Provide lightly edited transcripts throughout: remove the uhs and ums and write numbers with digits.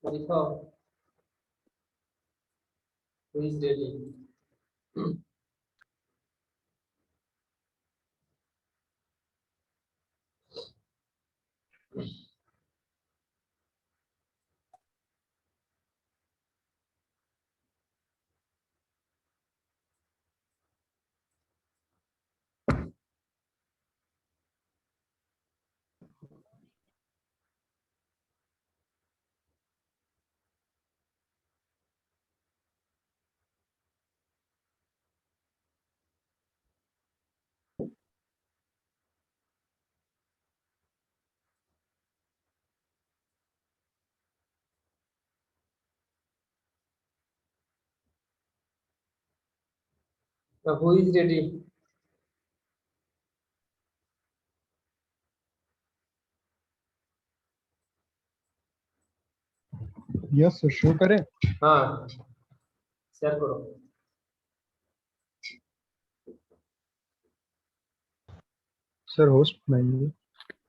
दिखाओ, who is ready? Who is ready? Yes sir, show करें। हाँ, शेयर करो। सर होस्ट बनाइए।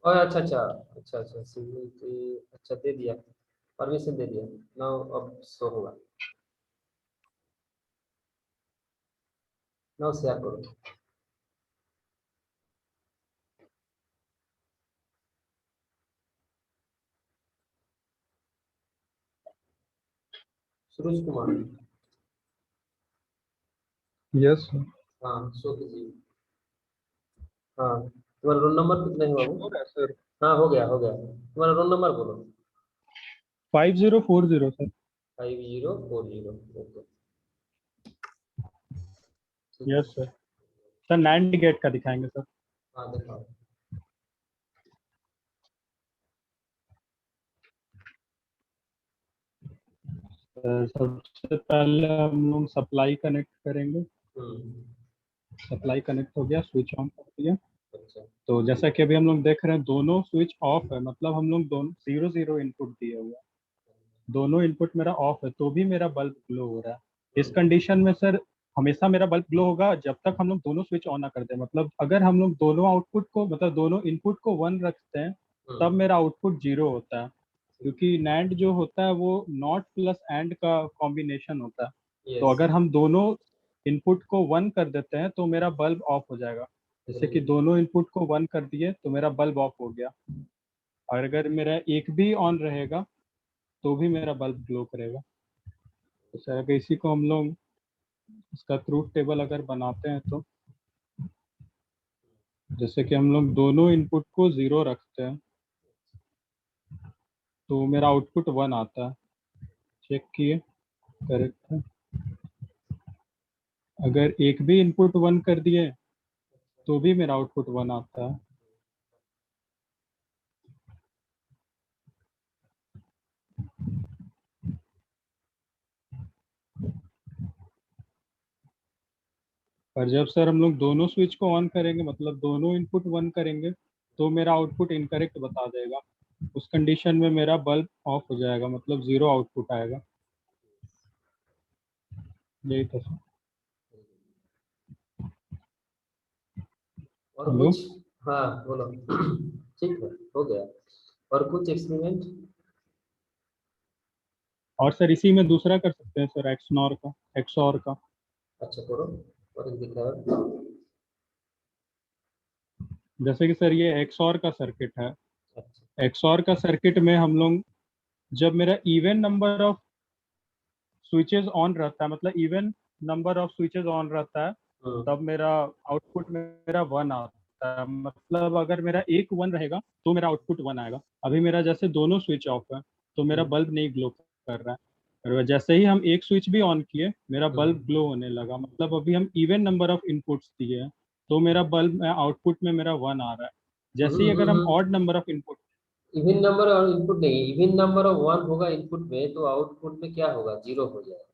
ओह अच्छा अच्छा अच्छा अच्छा अच्छा दे दिया, परमिशन दे दिया। नाउ अब शो होगा। नाउ शेयर करो। सुरेश कुमार। Yes sir. हाँ, शो कीजिए। हाँ, तुम्हारा रोल नंबर कितना है बाबू? हो रहा है सर। हाँ, हो गया हो गया। तुम्हारा रोल नंबर बोलो। 5040 सर। 5040। ओके, ठीक है। Yes sir. Sir NAND gate का दिखाएंगे सर। हाँ, दिखाओ। सबसे पहले हम लोग सप्लाई कनेक्ट करेंगे। हम्म। सप्लाई कनेक्ट हो गया, स्विच ऑन कर दिया। अच्छा। तो जैसा कि अभी हम लोग देख रहे हैं दोनों स्विच ऑफ है, मतलब हम लोग दोनों 0 0 इनपुट दिए हुए हैं। दोनों इनपुट मेरा ऑफ है तो भी मेरा बल्ब ग्लो हो रहा है। इस कंडीशन में सर हमेशा मेरा बल्ब ग्लो होगा जब तक हम लोग दोनों स्विच ऑन ना कर दें। मतलब अगर हम लोग दोनों आउटपुट को, मतलब दोनों इनपुट को 1 रखते हैं तब हम्म। मेरा आउटपुट 0 होता है। क्योंकि नैंड जो होता है वो नॉट प्लस एंड का कॉम्बिनेशन होता है। तो यस। अगर हम दोनों इनपुट को 1 कर देते हैं तो मेरा बल्ब ऑफ हो जाएगा। जैसे कि दोनों इनपुट को 1 कर दिए तो मेरा बल्ब ऑफ हो गया। और अगर मेरा एक भी ऑन रहेगा तो भी मेरा बल्ब ग्लो करेगा। तो सर अगर इसी को हम लोग इसका ट्रूथ टेबल अगर बनाते हैं तो जैसे कि हम लोग दोनों इनपुट को 0 रखते हैं तो मेरा आउटपुट 1 आता है। चेक किए, करेक्ट है। अगर एक भी इनपुट 1 कर दिए तो भी मेरा आउटपुट 1 आता है। पर जब सर हम लोग दोनों स्विच को ऑन करेंगे, मतलब दोनों इनपुट 1 करेंगे, तो मेरा आउटपुट इनकरेक्ट बता देगा। उस कंडीशन में मेरा बल्ब ऑफ हो जाएगा, मतलब 0 आउटपुट आएगा। यही था सर। और हेलो। कुछ? हाँ, बोलो। ठीक है, हो गया। और कुछ एक्सपेरिमेंट? और सर इसी में दूसरा कर सकते हैं सर, एक्सनॉर का, एक्सऑर का। अच्छा, करो। और एक दिखाओ। जैसे कि सर ये एक्सऑर का सर्किट है। अच्छा। एक्सऑर का सर्किट में हम लोग जब मेरा even number of switches on रहता है, मतलब even number of switches on रहता है, हम्म। तब मेरा आउटपुट मेरा 1 आता है। मतलब अगर मेरा एक 1 रहेगा तो मेरा आउटपुट 1 आएगा। अभी मेरा जैसे दोनों स्विच ऑफ है तो मेरा हम्म। बल्ब नहीं ग्लो कर रहा है। और जैसे ही हम एक स्विच भी ऑन किए मेरा बल्ब हम्म। ग्लो होने लगा। मतलब अभी हम इवन नंबर ऑफ इनपुट्स दिए हैं तो मेरा बल्ब आउटपुट में मेरा 1 आ रहा है। जैसे ही अगर हम odd number of input, even number और इनपुट नहीं, इवन नंबर ऑफ वन होगा इनपुट में तो आउटपुट में क्या होगा? जीरो हो जाएगा।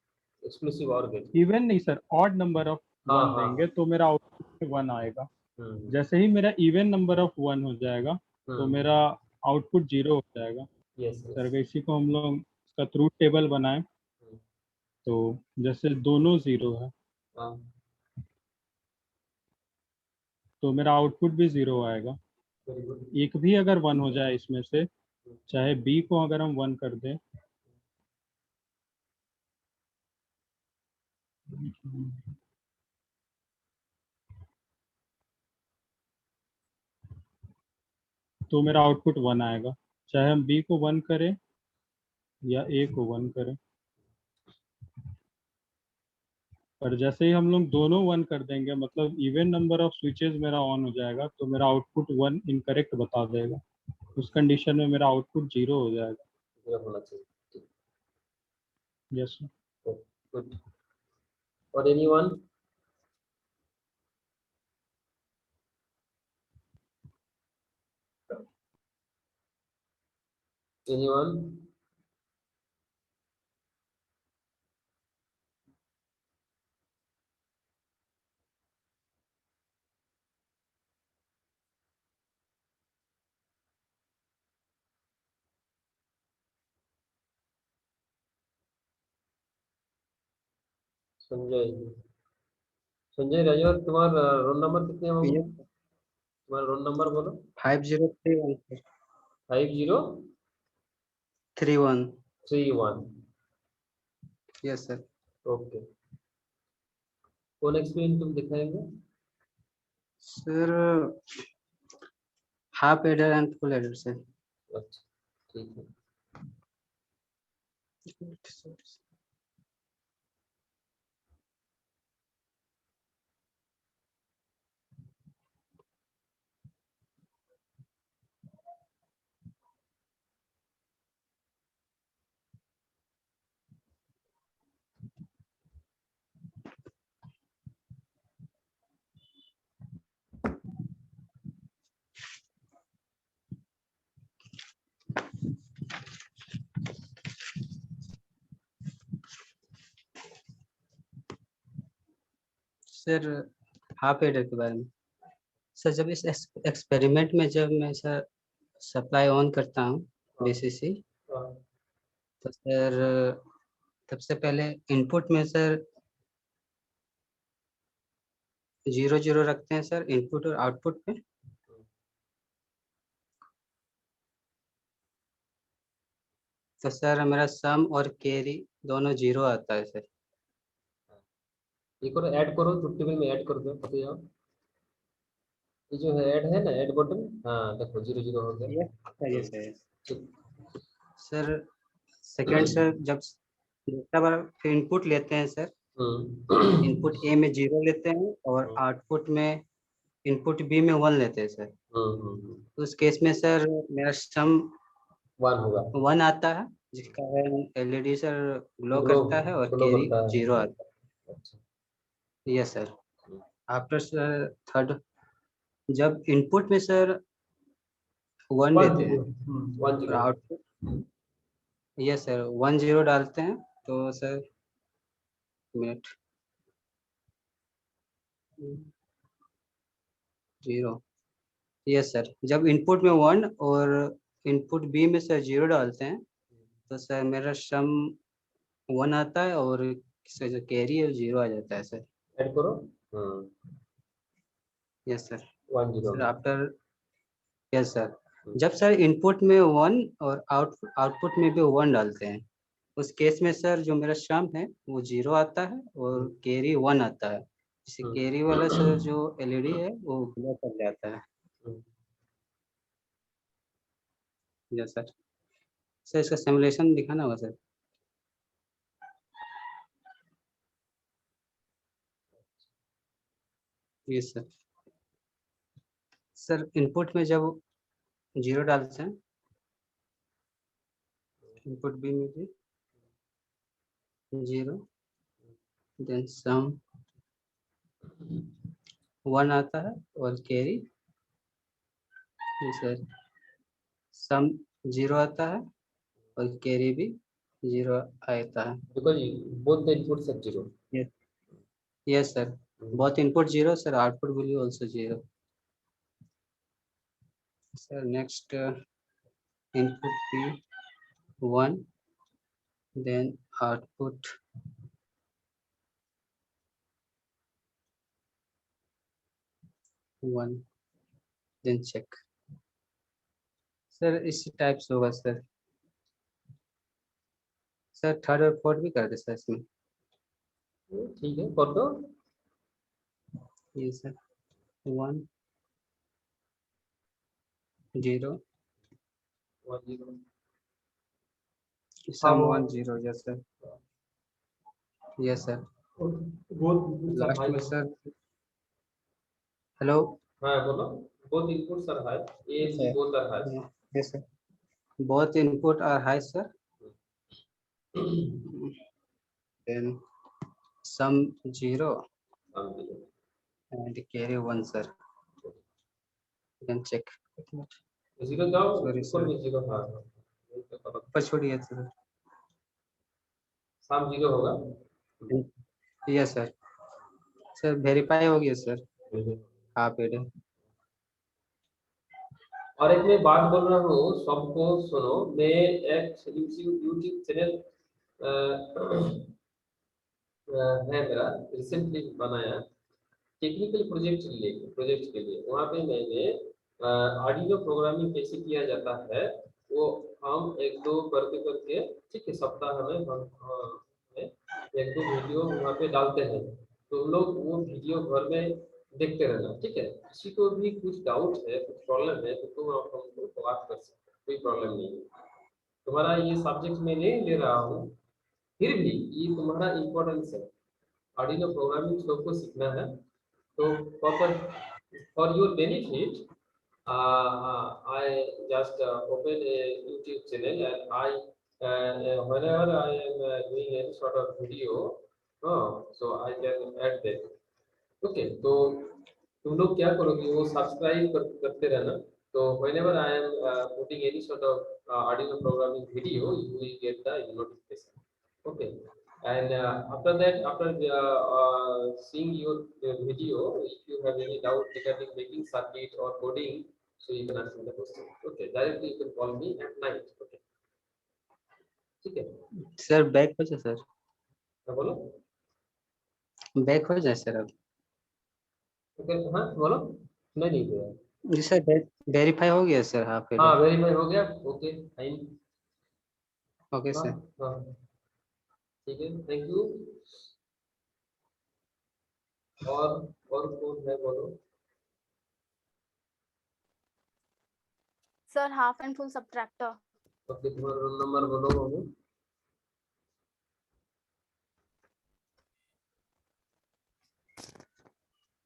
एक्सक्लूसिव और गेट। इवन नहीं सर, ऑड नंबर ऑफ हाँ 1 हाँ। देंगे तो मेरा आउटपुट में 1 आएगा। हम्म। जैसे ही मेरा इवन नंबर ऑफ 1 हो जाएगा तो हम्म। मेरा आउटपुट 0 हो जाएगा। Yes sir yes. अगर इसी को हम लोग इसका ट्रूथ टेबल बनाएं तो जैसे दोनों 0 है हाँ, तो मेरा आउटपुट भी 0 आएगा। Very good. एक भी अगर 1 हो जाए इसमें से, चाहे बी को अगर हम 1 कर दें तो मेरा आउटपुट 1 आएगा, चाहे हम बी को 1 करें या ए को 1 करें। पर जैसे ही हम लोग दोनों 1 कर देंगे, मतलब इवन नंबर ऑफ स्विचेस मेरा ऑन हो जाएगा, तो मेरा आउटपुट 1 इनकरेक्ट बता देगा। उस कंडीशन में मेरा आउटपुट 0 हो जाएगा। जीरो होना चाहिए। यस। गुड। और एनीवन? एनीवन? संजय, संजय राजवर, तुम्हारा रोल नंबर कितने होंगे? ये तुम्हारा रोल नंबर बोलो। 5031 5031। 31। Yes sir. ओके। कौन एक्सपीरियंस तुम दिखाएंगे? Sir half adder and full adder sir. अच्छा, ठीक है। सर हाफ एडर के बारे में, सर जब इस एक्सपेरिमेंट में जब मैं सर सप्लाई ऑन करता हूँ बीसीसी, हाँ, तो सर सबसे पहले इनपुट में सर 0 0 रखते हैं सर, इनपुट और आउटपुट पे। तो सर मेरा सम और कैरी दोनों 0 आता है सर। ये करो, ऐड करो, ट्रुथ टेबल में ऐड कर दो, पता जाओ। ये जो है ऐड है ना, ऐड बटन, हाँ देखो 0 0 हो गया। ये सर ठीक। सर सेकंड सर जब दूसरा बार फिर इनपुट लेते हैं सर, हम्म। इनपुट ए में 0 लेते हैं और आउटपुट में इनपुट बी में 1 लेते हैं सर। तो उस केस में सर मेरा सम 1 होगा। 1 आता है, जिसका एलईडी सर ग्लो ग्लो, करता है, और ग्लो कैरी करता है। 0 आता अच्छा। है। Yes sir. After sir third जब इनपुट में सर 1 लेते हैं 1 और 0। आउटपुट, यस सर 1 0 डालते हैं, तो सर मिनट 0। यस सर, जब इनपुट में 1 और इनपुट बी में सर 0 डालते हैं, तो सर मेरा सम 1 आता है और इसका जो कैरी है 0 आ जाता है सर। ऐड करो। Yes sir. 1 0 sir after, yes sir, जब सर इनपुट में 1 और आउटपुट में भी 1 डालते हैं, उस केस में सर जो मेरा सम है वो 0 आता है और कैरी 1 आता है। जिससे कैरी वाला सर जो एलईडी है वो ग्लो कर जाता है। Yes sir. सर इसका सिमुलेशन दिखाना होगा sir. Yes sir. Sir input में जब 0 डालते हैं, इनपुट बी में भी 0, देन सम 1 आता है और कैरी, सर सम 0 आता है और कैरी भी 0 आता है। because both the inputs are 0. Yes sir, both input 0 sir, output will be also 0 sir. Next input be 1, then output 1, then check sir. इसी टाइप से होगा सर। सर थर्ड और फोर्थ भी कर दे सर इसमें। ठीक है, कर दो। ये सर 1 0 1 0 सम वो 1 0, yes sir, yes sir. Both last में सर, हेलो, हाँ बोलो। Both inputs are high, A yes B both are high. Sir, yes sir, both input are high sir, then sum 0 and carry 1 sir, you can check. Zero जाओ, Sorry, ऊपर sir. में zero, हाँ ऊपर छोड़िए sir, साम zero होगा। Yes sir, sir verify हो गया सर, आप एड है। और एक मैं बात बोल रहा हूँ, सबको सुनो। मैं एक यूट्यूब चैनल है मेरा, रिसेंटली बनाया, टेक्निकल प्रोजेक्ट के लिए। वहाँ पे मैंने आर्डिनो प्रोग्रामिंग कैसे किया जाता है वो हम एक दो करके करके, ठीक है, सप्ताह में हम एक दो वीडियो वहाँ पे डालते हैं। तो लोग वो वीडियो घर में देखते रहना, ठीक है। किसी को भी कुछ डाउट है, कुछ प्रॉब्लम है, तो तुम आप हमको बात कर सकते हो, कोई प्रॉब्लम नहीं है। तुम्हारा ये सब्जेक्ट मैं नहीं ले रहा हूँ, फिर भी ये तुम्हारा इम्पोर्टेंस है। आर्डिनो प्रोग्रामिंग सबको सीखना है। तो for your benefit, I just open a YouTube channel, and I whenever I am doing any sort of video, so I can add that. Okay, तो तुम लोग क्या करोगे, वो सब्सक्राइब करते रहना। तो whenever I am putting any sort of Arduino programming video, you will get the notification. Okay, and after that, after seeing your video, if you have any doubt regarding making circuit or coding, so you can ask me the question. Okay, directly you can call me at night. Okay, ठीक है। Sir back हो जाए sir, हाँ, बोलो। Back हो जाए sir अब। Okay, हाँ बोलो, सुनाई नहीं दिया। जी सर, वेरीफाई हो गया सर, हाँ हाँ, पहले। वेरीफाई हो गया। Okay, fine. ओके हाँ सर। हाँ, ठीक है, थैंक यू। और कौन है, बोलो। Sir half and full subtractor. Okay, तुम्हारा रोल नंबर बोलो बाबू।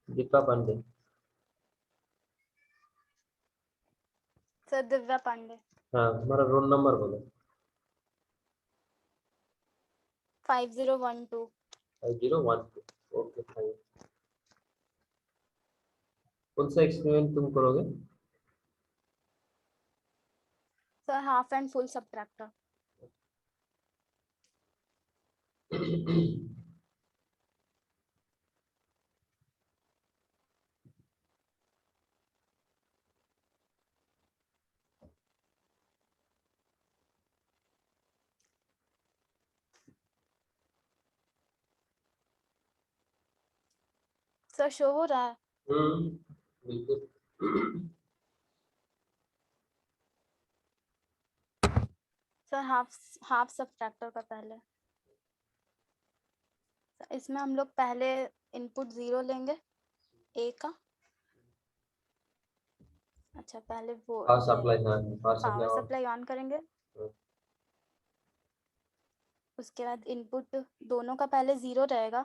दीपा पांडे। सर दिव्या पांडे। हाँ, तुम्हारा रोल नंबर बोलो। 5012। 5012। Okay, fine. कौन सा एक्सपेरिमेंट तुम करोगे? Sir half and full subtractor. Sir show हो रहा है? बिल्कुल। सर हाफ सबट्रैक्टर का पहले, इसमें हम लोग पहले इनपुट 0 लेंगे ए का। अच्छा, पहले वो पावर सप्लाई, हाँ power power supply. Supply on करेंगे। उसके बाद इनपुट दोनों का पहले 0 रहेगा,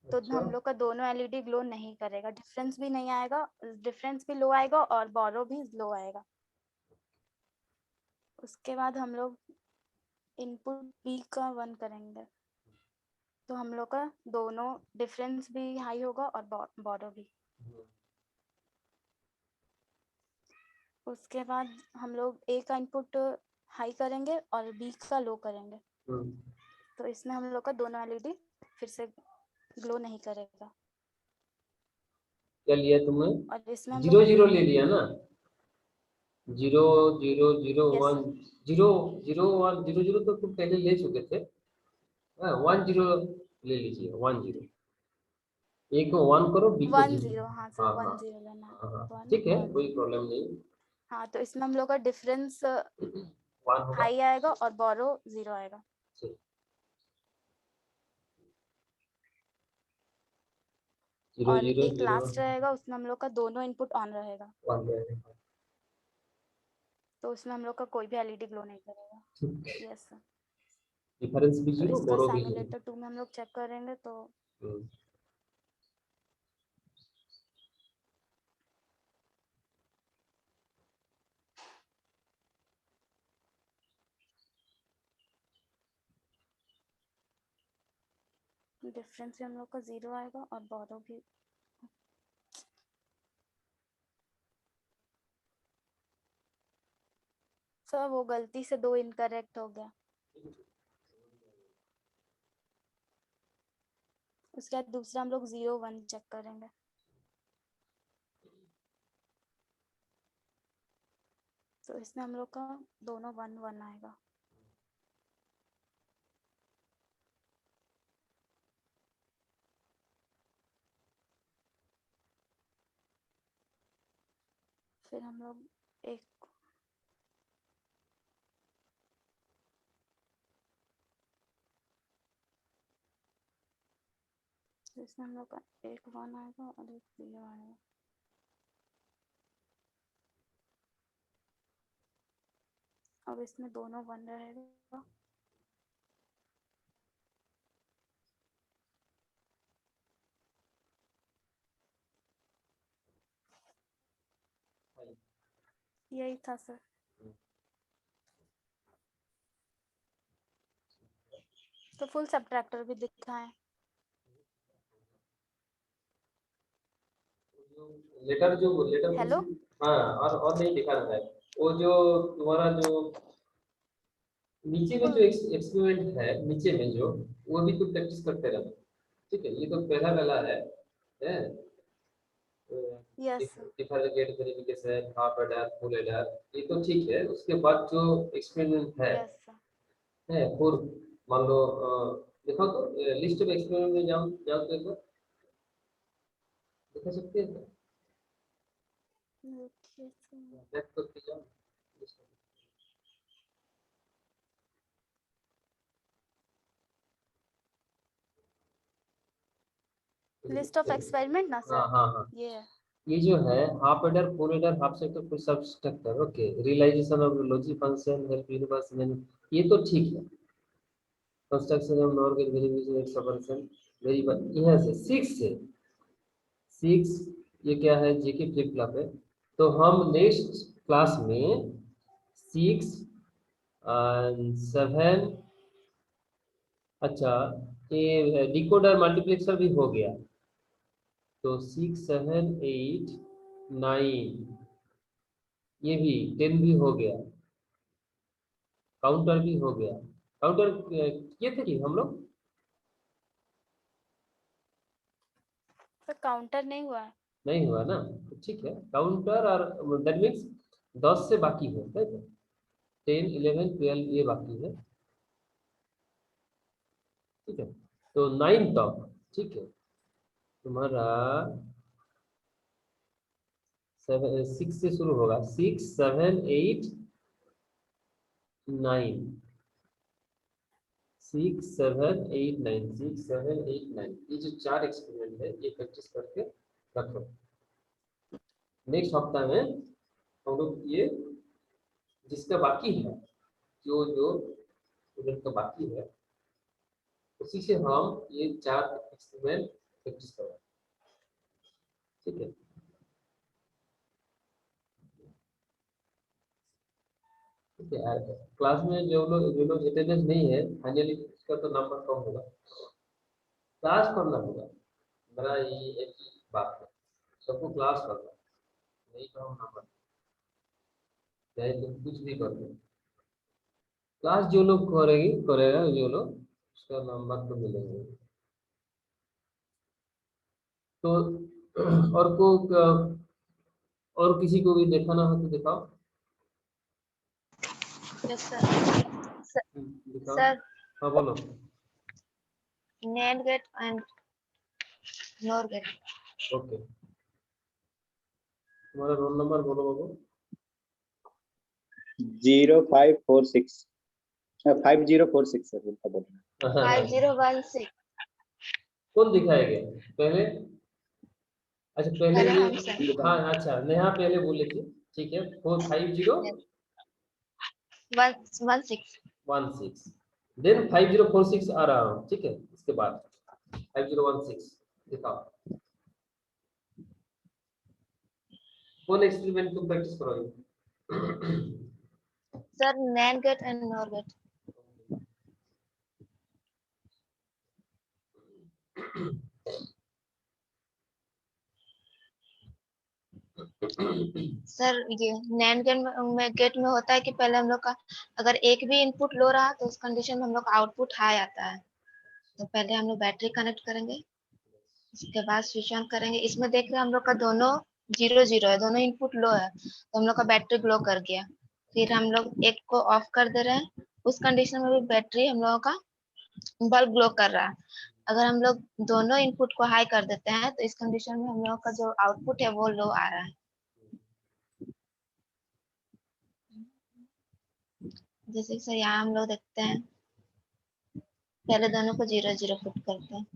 तो अच्छा, हम लोग का दोनों एलईडी ग्लो नहीं करेगा, डिफरेंस भी नहीं आएगा, डिफरेंस भी लो आएगा और बोरो भी लो आएगा। उसके बाद हम लोग इनपुट बी का 1 करेंगे, तो हम लोग का दोनों डिफरेंस भी हाई होगा और बोरो भी। उसके बाद हम लोग ए का इनपुट हाई करेंगे और बी का लो करेंगे, तो इसमें हम लोग का दोनों एलईडी फिर से ग्लो नहीं करेगा। क्या लिया तुमने? और इसमें हम 0 लोग 0 ले लिया ना? 0 0 0 यस 1 0 0 1 0 0 तो तुम पहले ले चुके थे। हाँ, 1 0 ले लीजिए, 1 0। ए को 1 करो, बी को 1 0। 0। हाँ सर, हाँ 1 हाँ 0 लेना है। हाँ, 1 ठीक है, 1 कोई प्रॉब्लम नहीं। हाँ, तो इसमें हम लोग का डिफरेंस 1 होगा। हाई आएगा और बोरो 0 आएगा। ठीक। 0 और 0 एक 0 लास्ट रहेगा, उसमें हम लोग का दोनों इनपुट ऑन रहेगा, 1 रहेगा। तो उसमें हम लोग का कोई भी एलईडी ग्लो नहीं करेगा। Yes sir. डिफरेंस भी तो 0, इसका बोरो भी 0। सिमुलेटर 2 में हम लोग चेक करेंगे तो डिफरेंस भी हम लोग का 0 आएगा और बोरो भी। सर वो गलती से 2 इनकरेक्ट हो गया। उसके बाद दूसरा हम लोग 0 1 चेक करेंगे। तो इसमें हम लोग का दोनों 1 1 आएगा। फिर हम लोग एक इसमें हम लोग का एक 1 आएगा और एक 0 आएगा। अब इसमें दोनों 1 रहेगा। यही था सर। तो फुल सब्ट्रैक्टर भी दिखाएं। लेटर जो लेटर हेलो। हाँ, और नहीं दिखा रहा है। वो जो तुम्हारा जो नीचे में जो एक्सपेरिमेंट है, नीचे में जो, वो भी तो प्रैक्टिस करते रहना। ठीक है, ये तो पहला वाला है yes differentiate verification, half adder, full adder, ये तो ठीक है। उसके बाद जो एक्सपेरिमेंट यस सर। है फॉर, मान लो देखो तो लिस्ट ऑफ एक्सपेरिमेंट में जाओ जाओ तो एक बार दिखा सकते हैं, ओके सर। बैक करके जाओ। लिस्ट ऑफ एक्सपेरिमेंट ना हाँ सर। हाँ हाँ, ये है। ये जो है half adder, full adder, half subtractor, full subtractor, okay, realization of logic function, help universe, ये तो ठीक है। Construction of NOR gate verification, expression, variable, यहां से 6 ये क्या है, जेके फ्लिप फ्लॉप है। तो हम नेक्स्ट क्लास में 6 और 7, अच्छा ये डिकोडर मल्टीप्लेक्सर भी हो गया, तो 6 7 8 9, ये भी 10 भी हो गया, काउंटर भी हो गया। काउंटर किए थे कि हम लोग? सर काउंटर नहीं हुआ है। नहीं हुआ ना, तो ठीक है। काउंटर और दैट मीन्स 10 से बाकी है, राइट? 10 11 12 ये बाकी है, ठीक है। तो 9 तक, ठीक है, तुम्हारा 6 से शुरू होगा, 6 7 8 9, 6 7 8 9, 6 7 8 9, ये जो 4 एक्सपेरिमेंट है ये प्रैक्टिस करके रखो। नेक्स्ट हफ्ता में हम लोग ये जिसका बाकी है, जो जो स्टूडेंट का बाकी है, उसी से हम ये 4 एक्सपेरिमेंट प्रैक्टिस करें, ठीक है। ठीक है यार, क्लास में जो लोग अटेंडेंस नहीं है, फाइनली उसका तो नंबर कम होगा। क्लास करना होगा, मेरा ये एक ही बात है, सबको क्लास करना, नहीं तो हम नंबर, चाहे तुम कुछ भी कर दो, क्लास जो लोग करेगा जो लोग, उसका नंबर तो मिलेंगे। तो और को और किसी को भी दिखाना हो तो दिखाओ। Yes sir. दिखाओ। सर हाँ बोलो। NAND gate and NOR gate. Okay, तुम्हारा रोल नंबर बोलो बाबू। 0546 5046 सर, उनका बोलना 5016। कौन दिखाएगा पहले? अच्छा पहले पहले ये हम सर हाँ अच्छा नेहा पहले बोले थे, ठीक है 450 16 देन 5046 आ रहा हूँ, ठीक है इसके बाद 5016 दिखाओ। कौन एक्सपेरिमेंट तुम प्रैक्टिस करोगे? Sir NAND gate and NOR gate. Sir ये NAND गेट में होता है कि पहले हम लोग का अगर एक भी इनपुट लो रहा तो उस कंडीशन में हम लोग का आउटपुट हाई आता है। तो पहले हम लोग बैटरी कनेक्ट करेंगे, उसके बाद स्विच ऑन करेंगे। इसमें देख रहे हैं हम लोग का दोनों 0 0 है, दोनों इनपुट लो है, तो हम लोग का बैटरी ग्लो कर गया। फिर हम लोग एक को ऑफ कर दे रहे हैं, उस कंडीशन में भी बैटरी हम लोगों का बल्ब ग्लो कर रहा है। अगर हम लोग दोनों इनपुट को हाई कर देते हैं तो इस कंडीशन में हम लोग का जो आउटपुट है वो लो आ रहा है। जैसे सर यहाँ हम लोग देखते हैं, पहले दोनों को 0 0 पुट करते हैं।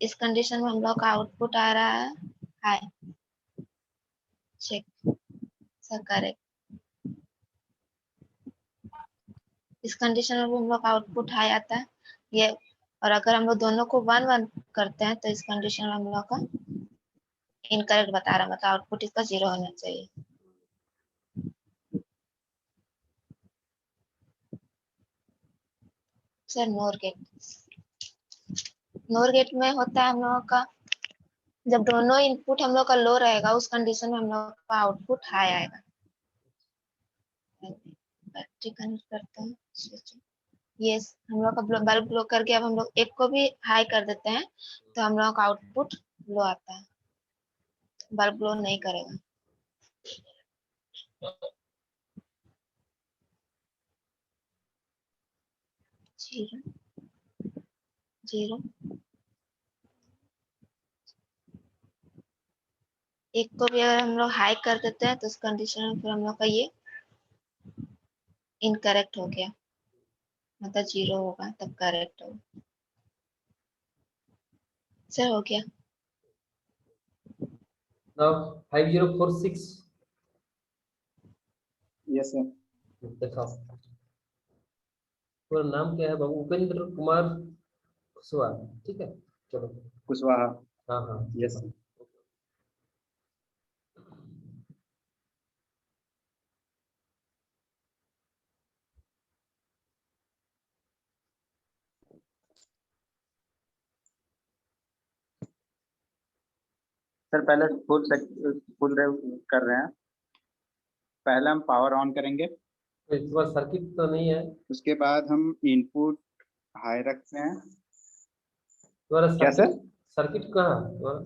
इस कंडीशन में हम लोग का आउटपुट आ रहा है हाई। Check sir correct. इस कंडीशन में भी हम लोग का आउटपुट हाई आता है ये। और अगर हम लोग दोनों को 1 1 करते हैं तो इस कंडीशन में हम लोग का इनकरेक्ट बता रहा है, मतलब आउटपुट इसका 0 होना चाहिए। सर नोर गेट में होता है हम लोगों का जब दोनों इनपुट हम लोग का लो रहेगा उस कंडीशन में हम लोग का आउटपुट हाई आएगा। बैटरी कनेक्ट करते हैं, यस हम लोग का बल्ब ग्लो करके अब हम लोग एक को भी हाई कर देते हैं तो हम लोग का आउटपुट लो आता है, बल्ब ग्लो नहीं करेगा। जीरो जीरो एक को भी अगर हम लोग हाई कर देते हैं तो उस कंडीशन में फिर हम लोग का ये इनकरेक्ट हो गया, मतलब 0 होगा तब करेक्ट होगा। सर हो गया। Now 5046 yes sir. दिखाओ। पूरा नाम क्या है बाबू? उपेंद्र कुमार कुशवाहा, ठीक है चलो। कुशवाहा। हाँ हाँ यस। सर पहले फुल कर रहे हैं। पहले हम पावर ऑन करेंगे, तो इसके बाद सर्किट तो नहीं है उसके बाद हम इनपुट हाई रखते हैं। तुम्हारा? क्या सर? सर्किट कहाँ है तुम्हारा?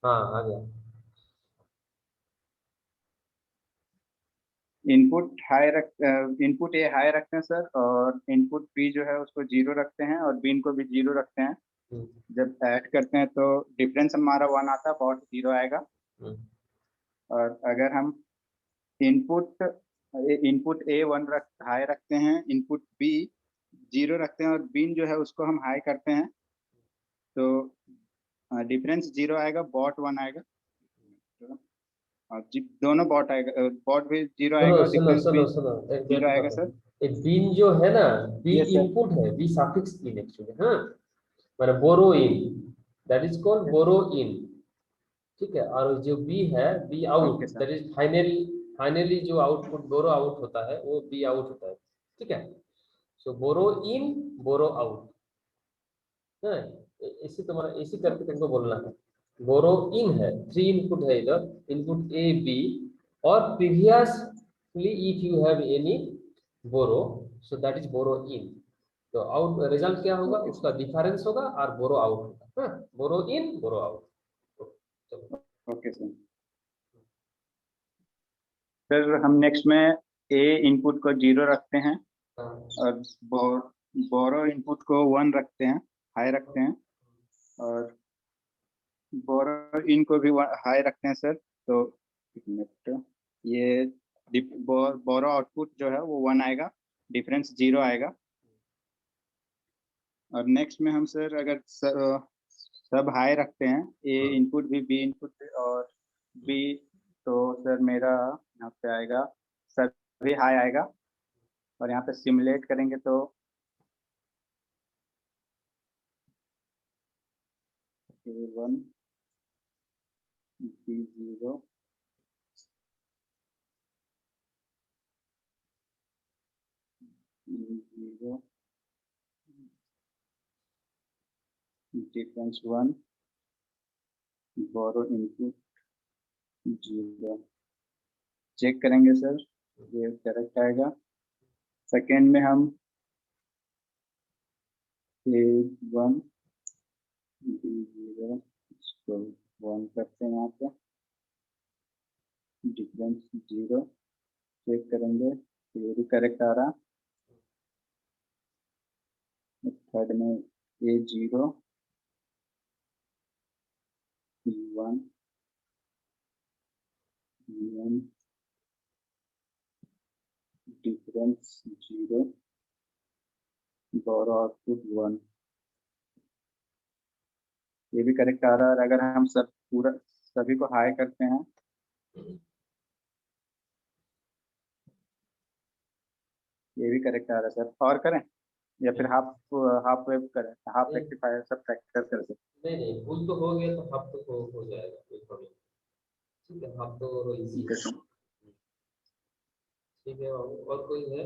हाँ आ गया। इनपुट ए हाई रखते हैं सर, और इनपुट बी जो है उसको 0 रखते हैं, और बिन को भी 0 रखते हैं। जब ऐड करते हैं तो डिफरेंस हमारा 1 आता है, बॉट 0 आएगा। और अगर हम इनपुट इनपुट ए 1 हाई रखते हैं, इनपुट बी 0 रखते हैं, और बिन जो है उसको हम हाई करते हैं तो डिफरेंस 0 आएगा, बॉट 1 आएगा। और दोनों बॉट आएगा, बॉट भी 0 आएगा और सुनो डिफरेंस सुनो भी सुनो एक 0 आएगा बात सर। ये बीन जो है ना, बी Yes, sir. इनपुट है, बी सफिक्स इन एक्चुअली। हाँ माने बोरो इन, दैट इज कॉल्ड बोरो इन, ठीक है। और जो बी है be out, Okay, sir. That is finally जो आउटपुट बोरो आउट होता है वो बी आउट होता है, ठीक है। सो बोरो इन बोरो आउट है, इसी तुम्हारा इसी करके तुमको बोलना है। बोरो इन है, 3 इनपुट है इधर, इनपुट ए बी, और previously if you have any borrow so that is borrow in. तो आउट रिजल्ट क्या होगा? Okay, उसका डिफरेंस होगा और बोरो आउट होगा। हाँ बोरो इन बोरो आउट। चलो ओके सर। फिर हम नेक्स्ट में ए इनपुट को 0 रखते हैं, हाँ और बोरो इनपुट को 1 रखते हैं, हाई रखते हैं, और बोरो इन को भी हाई रखते हैं सर। तो एक मिनट, ये बोरो आउटपुट जो है वो 1 आएगा, डिफरेंस 0 आएगा। और नेक्स्ट में हम सर अगर सब हाई रखते हैं, ए इनपुट भी, बी इनपुट भी और बी, तो सर मेरा यहाँ पे आएगा सभी हाई आएगा। और यहाँ पे सिमुलेट करेंगे तो A1 B0 B0 difference 1 borrow input 0। Check करेंगे सर, ये करेक्ट आएगा। सेकेंड में हम A1 B0 इसको 1 करते हैं, यहाँ पे डिफरेंस 0 चेक करेंगे, ये भी करेक्ट आ रहा। थर्ड में A0 B1 B1 difference 0 borrow output 1, ये भी करेक्ट आ रहा है। और अगर हम सब पूरा सभी को हाई करते हैं, ये भी करेक्ट आ रहा है सर। और करें या फिर हाफ हाफ वेव करें, हाफ रेक्टिफायर सब फैक्टर कर सकते। नहीं फुल तो हो गया, तो हाफ तो हो जाएगा, कोई प्रॉब्लम। ठीक है, हाफ तो इजी है। ठीक है, और कोई है?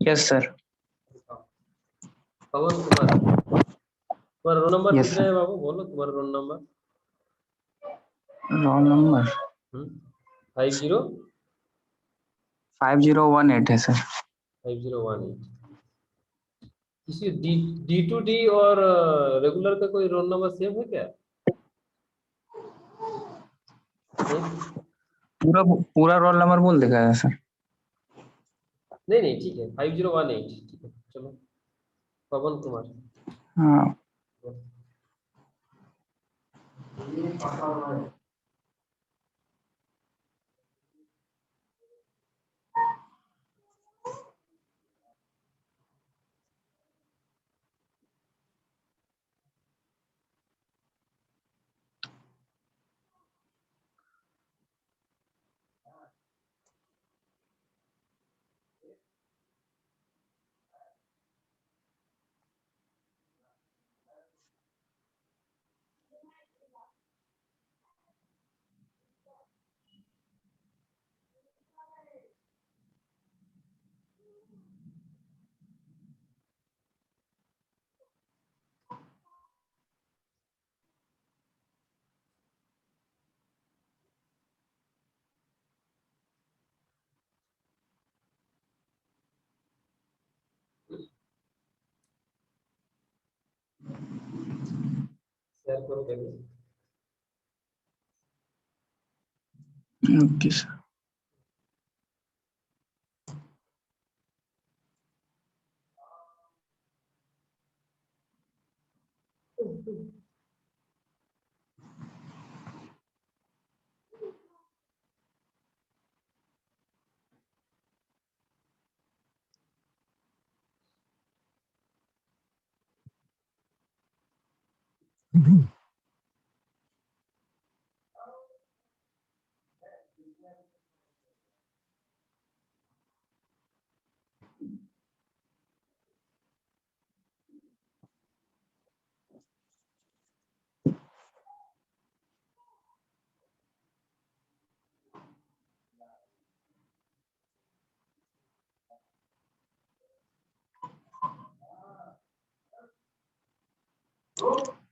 Yes sir. पवन कुमार, तुम्हारा रोल नंबर Yes, कितना है बाबू? बोलो तुम्हारा रोल नंबर। रोल नंबर 50 5018 है सर। 5018। किसी D2D और रेगुलर का कोई रोल नंबर सेम है क्या? पूरा पूरा रोल नंबर बोल देगा सर। नहीं ठीक है, 5018। ठीक है, चलो पवन कुमार। हाँ शेयर करो पहले। Okay sir.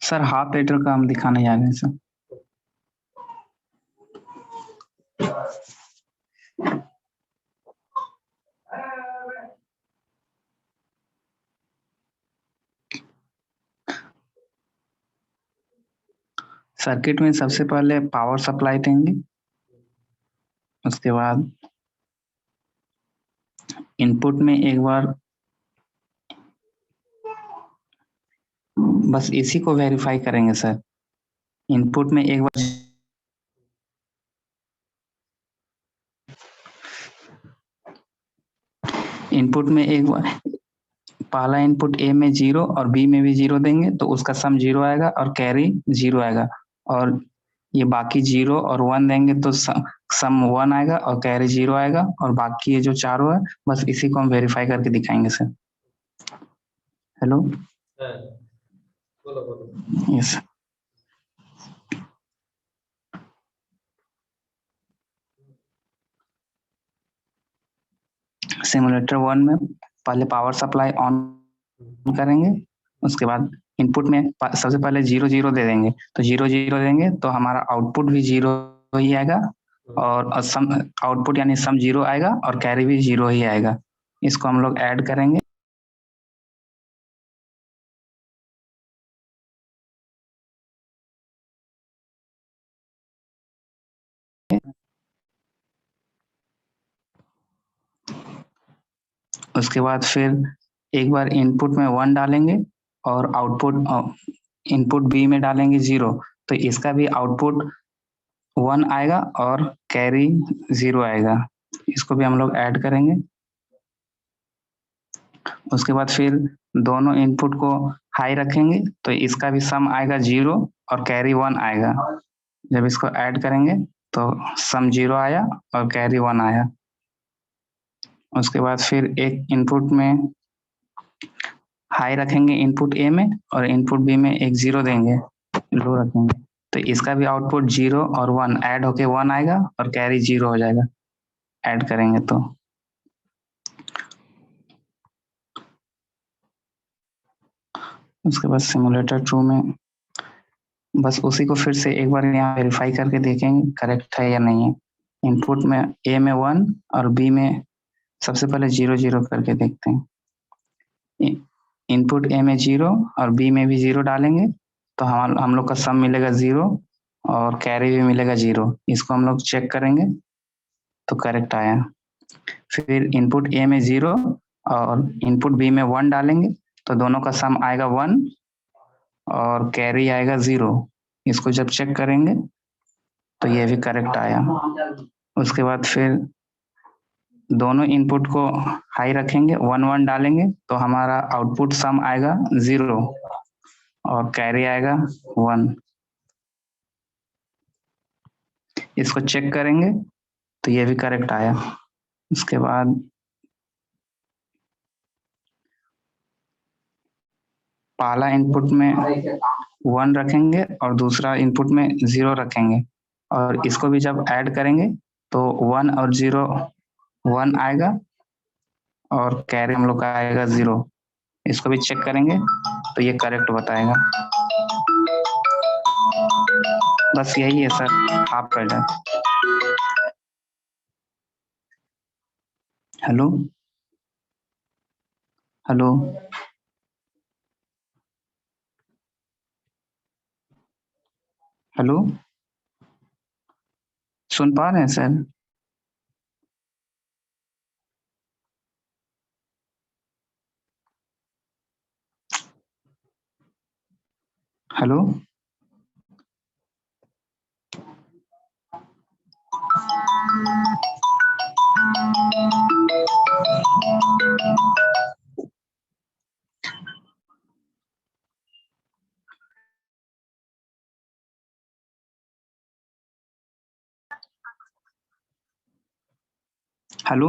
Sir half litre का हम दिखाने जा रहे हैं सर। सर्किट में सबसे पहले पावर सप्लाई देंगे, उसके बाद इनपुट में एक बार बस इसी को वेरीफाई करेंगे सर। इनपुट में एक बार पहला इनपुट ए में 0 और बी में भी 0 देंगे तो उसका सम 0 आएगा और कैरी 0 आएगा, और ये बाकी 0 और 1 देंगे तो सम 1 आएगा और कैरी 0 आएगा, और बाकी ये जो चारों है बस इसी को हम वेरीफाई करके दिखाएंगे सर। हेलो, बोलो बोलो। यस, सिमुलेटर 1 में पहले पावर सप्लाई ऑन करेंगे, उसके बाद इनपुट में सबसे पहले 0 0 दे देंगे, तो 0 0 देंगे तो हमारा आउटपुट भी 0 ही आएगा, और सम आउटपुट यानी सम 0 आएगा और कैरी भी 0 ही आएगा। इसको हम लोग ऐड करेंगे, उसके बाद फिर एक बार इनपुट में 1 डालेंगे और आउटपुट इनपुट बी में डालेंगे 0, तो इसका भी आउटपुट 1 आएगा और कैरी 0 आएगा। इसको भी हम लोग ऐड करेंगे। उसके बाद फिर दोनों इनपुट को हाई रखेंगे तो इसका भी सम आएगा 0 और कैरी 1 आएगा। जब इसको ऐड करेंगे तो सम 0 आया और कैरी 1 आया। उसके बाद फिर एक इनपुट में हाई रखेंगे इनपुट ए में, और इनपुट बी में एक 0 देंगे, लो रखेंगे, तो इसका भी आउटपुट 0 और 1 ऐड होके 1 आएगा और कैरी 0 हो जाएगा ऐड करेंगे तो। उसके बाद सिमुलेटर 2 में बस उसी को फिर से एक बार यहाँ वेरीफाई करके देखेंगे करेक्ट है या नहीं है। इनपुट में ए में 1 और बी में सबसे पहले 0 0 करके देखते हैं। इनपुट ए में 0 और बी में भी 0 डालेंगे तो हम लोग का सम मिलेगा 0 और कैरी भी मिलेगा 0। इसको हम लोग चेक करेंगे तो करेक्ट आया। फिर इनपुट ए में 0 और इनपुट बी में 1 डालेंगे तो दोनों का सम आएगा 1 और कैरी आएगा 0। इसको जब चेक करेंगे तो ये भी करेक्ट आया। उसके बाद फिर दोनों इनपुट को हाई रखेंगे, 1 1 डालेंगे तो हमारा आउटपुट सम आएगा 0 और कैरी आएगा 1। इसको चेक करेंगे तो ये भी करेक्ट आया। उसके बाद पहला इनपुट में 1 रखेंगे और दूसरा इनपुट में 0 रखेंगे, और इसको भी जब ऐड करेंगे तो 1 और 0 1 आएगा और कैरी हम लोग का आएगा 0। इसको भी चेक करेंगे तो ये करेक्ट बताएगा। बस यही है सर, आप कर जाए। हेलो हेलो हेलो, सुन पा रहे हैं sir? Hello hello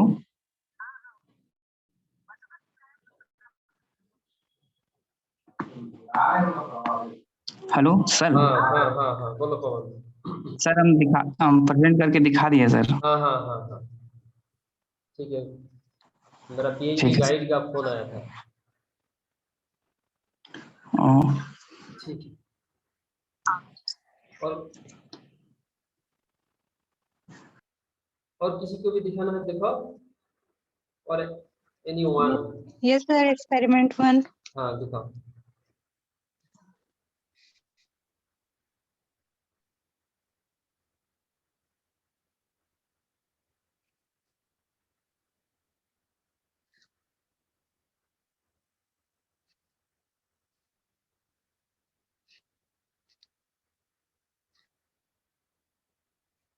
hello sir. हाँ बोलो पवन। सर हम प्रेजेंट करके दिखा दिए सर। हाँ ठीक है, मेरा पीएचडी ठीक है गाइड का फोन आया था। ठीक है, और किसी को भी दिखाना है दिखाओ, और एनीवन। Yes sir, experiment 1। हाँ दिखाओ।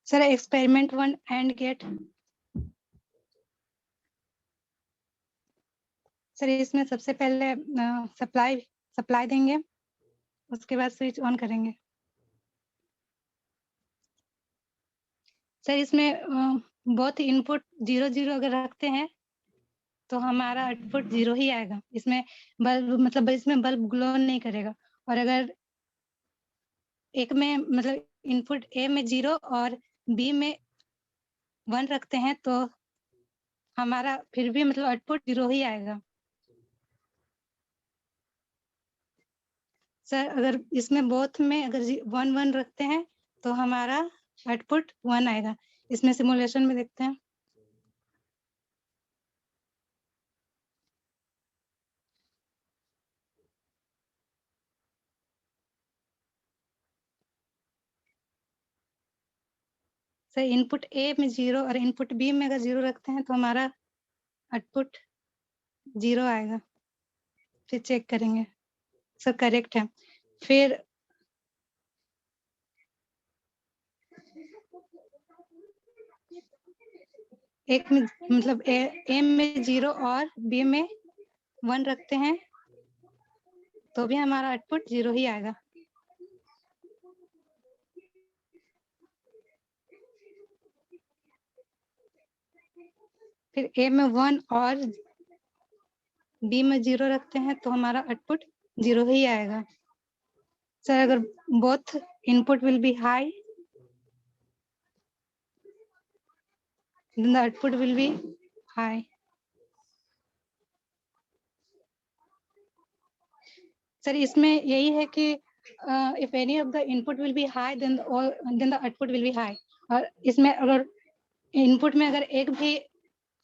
Sir experiment 1 and gate. Sir इसमें सबसे पहले सप्लाई देंगे, उसके बाद स्विच ऑन करेंगे। सर इसमें बहुत इनपुट 0 0 अगर रखते हैं तो हमारा आउटपुट 0 ही आएगा। इसमें बल्ब मतलब इसमें बल्ब ग्लो नहीं करेगा। और अगर एक में मतलब इनपुट ए में 0 और बी में 1 रखते हैं तो हमारा फिर भी मतलब आउटपुट 0 ही आएगा। सर अगर इसमें बोथ में अगर 1 1 रखते हैं तो हमारा आउटपुट 1 आएगा। इसमें सिमुलेशन में देखते हैं। सर इनपुट ए में 0 और इनपुट बी में अगर 0 रखते हैं तो हमारा आउटपुट 0 आएगा। फिर चेक करेंगे सर करेक्ट है। फिर एक में मतलब ए में 0 और बी में 1 रखते हैं तो भी हमारा आउटपुट 0 ही आएगा। फिर ए में 1 और बी में 0 रखते हैं तो हमारा आउटपुट 0 ही आएगा। सर अगर both input will be high then the output will be high. Sir इसमें यही है कि if any of the input will be high then the output will be high. और इसमें अगर इनपुट में अगर एक भी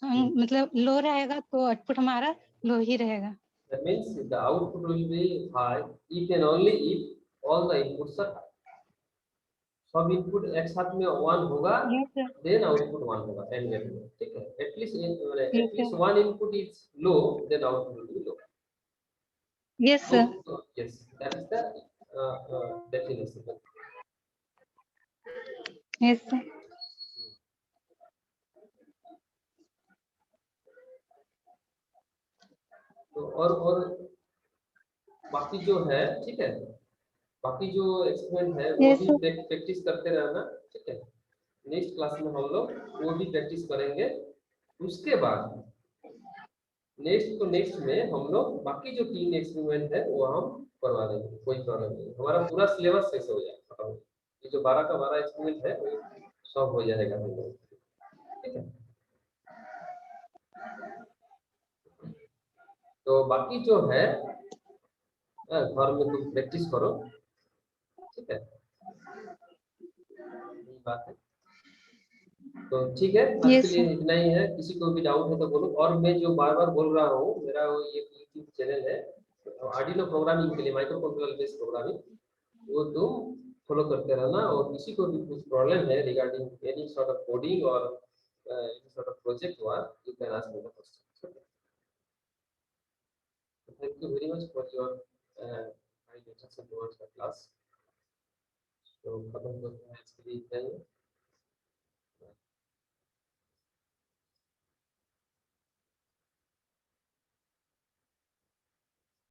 मतलब लो रहेगा तो आउटपुट हमारा लो ही रहेगा। That means the output will be high if and only if all the inputs are high. सब इनपुट एक साथ में 1 होगा then output 1 होगा एंड गेट में, ठीक है। at least one input is low then output will be low. Yes sir. So, yes, that is the definition. Yes sir. तो और बाकी जो है, ठीक है, बाकी जो एक्सपेरिमेंट है वो Yes, भी प्रैक्टिस करते रहना, ठीक है। नेक्स्ट क्लास में हम लोग वो भी प्रैक्टिस करेंगे। उसके बाद नेक्स्ट में हम लोग बाकी जो 3 एक्सपेरिमेंट है वो हम करवा देंगे, कोई प्रॉब्लम नहीं। हमारा पूरा सिलेबस शेष हो जाएगा, खत्म। ये जो 12 का 12 एक्सपेरिमेंट है वो सब हो जाएगा हम लोग, ठीक है। तो बाकी जो है घर में तुम प्रैक्टिस करो, ठीक है, यही बात है। तो ठीक है, आज Yes, के लिए इतना ही है। किसी को भी डाउट है तो बोलो। और मैं जो बार बार बोल रहा हूँ, मेरा वो ये यूट्यूब चैनल है आर्डिनो प्रोग्रामिंग के लिए, माइक्रो कंट्रोलर बेस्ड प्रोग्रामिंग, वो तुम फॉलो करते रहना। और किसी को भी कुछ प्रॉब्लम है regarding any sort of coding और any sort of project work, you can ask me the question. Thank you very much for your kind attention towards the class. So, खत्म करते हैं आज के लिए।